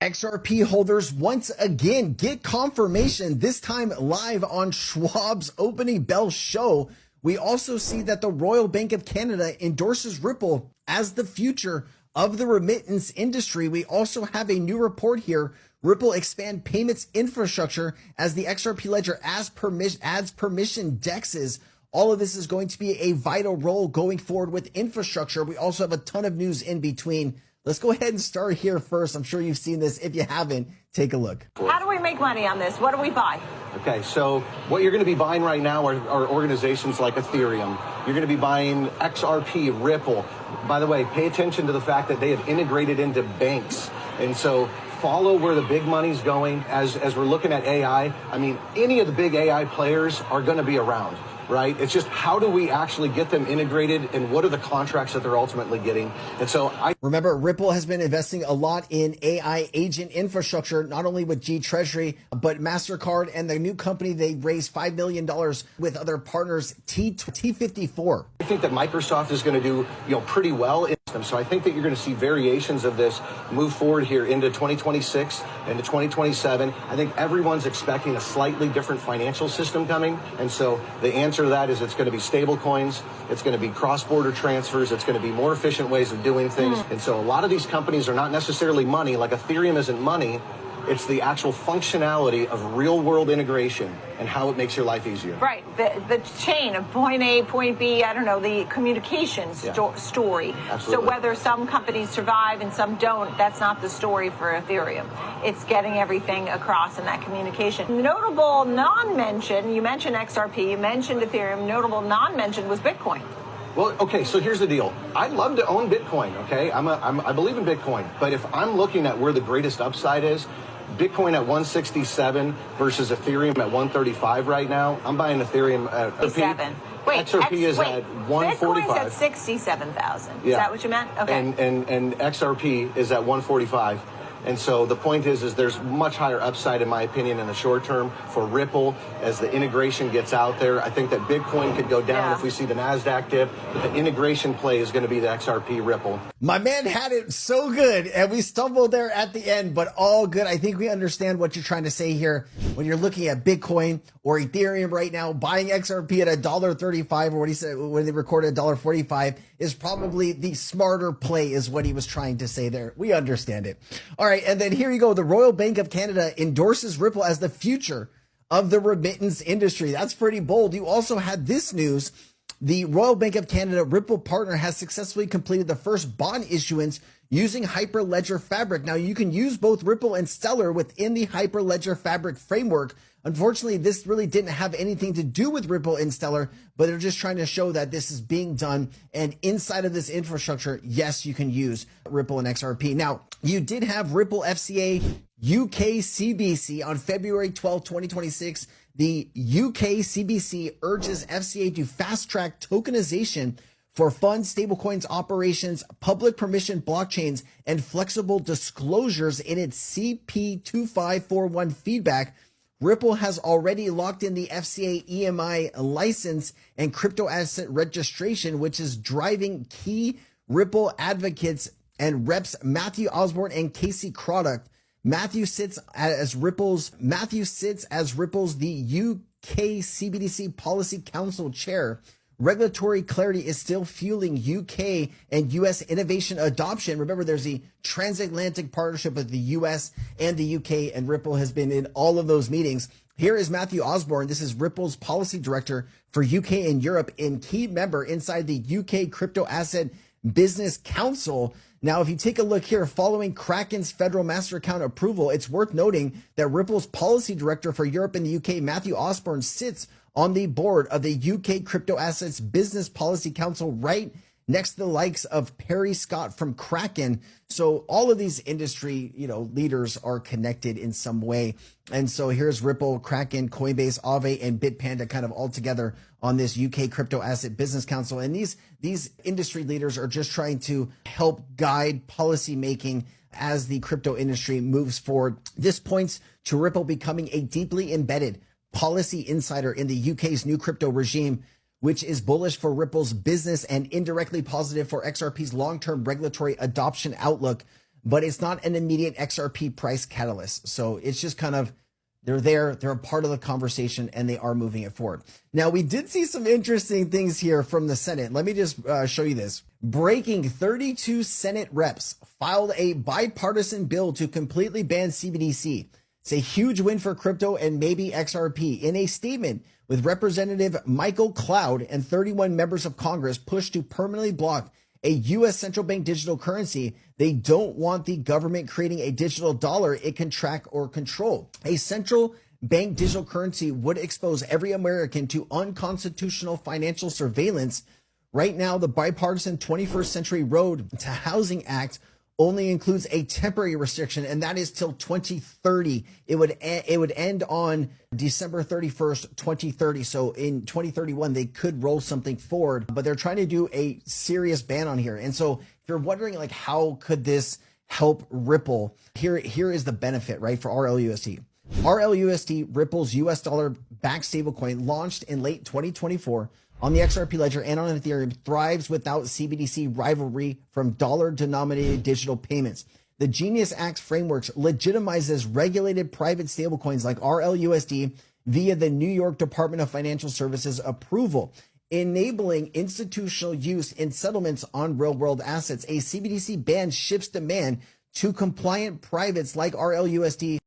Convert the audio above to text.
XRP holders once again get confirmation, this time live on Schwab's opening bell show. We also see that the Royal Bank of Canada endorses Ripple as the future of the remittance industry. We also have a new report here. Ripple expand payments infrastructure as the XRP ledger adds permission dexes. All of this is going to be a vital role going forward with infrastructure. We also have a ton of news in between. Let's go ahead and start here first. I'm sure you've seen this. If you haven't, take a look. How do we make money on this? What do we buy? Okay, so what you're going to be buying right now are organizations like Ethereum. You're going to be buying XRP, Ripple. By the way, pay attention to the fact that they have integrated into banks. And so follow where the big money's going as we're looking at AI. I mean, any of the big AI players are going to be around. Right? It's just how do we actually get them integrated and what are the contracts that they're ultimately getting? And so remember, Ripple has been investing a lot in AI agent infrastructure, not only with G Treasury, but MasterCard and the new company they raised $5 million with other partners, T54. I think that Microsoft is going to do, pretty well in them. So I think that you're going to see variations of this move forward here into 2026 and to 2027. I think everyone's expecting a slightly different financial system coming. And so the answer to that is it's going to be stable coins. It's going to be cross-border transfers. It's going to be more efficient ways of doing things. And so a lot of these companies are not necessarily money. Like Ethereum isn't money. It's the actual functionality of real-world integration and how it makes your life easier. Right. The chain of point A, point B, I don't know, the communication story. Absolutely. So whether some companies survive and some don't, that's not the story for Ethereum. It's getting everything across in that communication. Notable non-mention, you mentioned XRP, you mentioned Ethereum, notable non-mention was Bitcoin. Well, okay, so here's the deal. I'd love to own Bitcoin, okay? I believe in Bitcoin. But if I'm looking at where the greatest upside is, Bitcoin at 167 versus Ethereum at 135 right now, I'm buying Ethereum at XRP is at 145. Bitcoin's at 67,000. Is that what you meant? Okay. And XRP is at 145. And so the point is there's much higher upside, in my opinion, in the short term for Ripple as the integration gets out there. I think that Bitcoin could go down if we see the NASDAQ dip, but the integration play is going to be the XRP Ripple. My man had it so good, and we stumbled there at the end, but all good. I think we understand what you're trying to say here. When you're looking at Bitcoin or Ethereum right now, buying XRP at $1.35, or what he said when they recorded $1.45, is probably the smarter play, is what he was trying to say there. We understand it. All right, and then here you go. The Royal Bank of Canada endorses Ripple as the future of the remittance industry. That's pretty bold. You also had this news. The Royal Bank of Canada Ripple partner has successfully completed the first bond issuance using Hyperledger Fabric. Now, you can use both Ripple and Stellar within the Hyperledger Fabric framework. Unfortunately, this really didn't have anything to do with Ripple and Stellar, but they're just trying to show that this is being done. And inside of this infrastructure, yes, you can use Ripple and XRP. Now, you did have Ripple FCA UK CBC on February 12, 2026. The UK CBC urges FCA to fast-track tokenization for fund stablecoins operations, public permission blockchains, and flexible disclosures in its CP2541 feedback. Ripple has already locked in the FCA EMI license and crypto asset registration, which is driving key Ripple advocates and reps Matthew Osborne and Casey Craddock. Matthew sits as Ripple's the UK CBDC Policy Council chair. Regulatory clarity is still fueling UK and US innovation adoption. Remember, there's a transatlantic partnership with the US and the UK, and Ripple has been in all of those meetings. Here is Matthew Osborne. This is Ripple's policy director for UK and Europe and key member inside the UK Crypto Asset Business Council. Now, if you take a look here, following Kraken's federal master account approval, it's worth noting that Ripple's policy director for Europe and the UK, Matthew Osborne, sits on the board of the UK Crypto Assets Business Policy Council, right next to the likes of Perry Scott from Kraken. So all of these industry, leaders are connected in some way. And so here's Ripple, Kraken, Coinbase, Aave, and Bitpanda kind of all together on this UK Crypto Asset Business Council. And these industry leaders are just trying to help guide policy making as the crypto industry moves forward. This points to Ripple becoming a deeply embedded policy insider in the UK's new crypto regime, which is bullish for Ripple's business and indirectly positive for XRP's long-term regulatory adoption outlook. but it's not an immediate XRP price catalyst. So it's just kind of, they're there, they're a part of the conversation, and they are moving it forward. Now, we did see some interesting things here from the Senate. Let me just show you this. Breaking: 32 Senate reps filed a bipartisan bill to completely ban CBDC. It's a huge win for crypto and maybe XRP. In a statement, with Representative Michael Cloud and 31 members of Congress pushed to permanently block a U.S. central bank digital currency, they don't want the government creating a digital dollar it can track or control. A central bank digital currency would expose every American to unconstitutional financial surveillance. Right now, the bipartisan 21st Century Road to Housing Act only includes a temporary restriction, and that is till 2030. It would end on December 31st, 2030. So in 2031, they could roll something forward, but they're trying to do a serious ban on here. And so if you're wondering, like, how could this help Ripple, here is the benefit, right, for RLUSD. RLUSD, Ripple's US dollar backed stablecoin, launched in late 2024 on the XRP ledger and on Ethereum, thrives without CBDC rivalry from dollar-denominated digital payments. The Genius Act frameworks legitimizes regulated private stablecoins like RLUSD via the New York Department of Financial Services approval, enabling institutional use in settlements on real-world assets. A CBDC ban shifts demand to compliant privates like RLUSD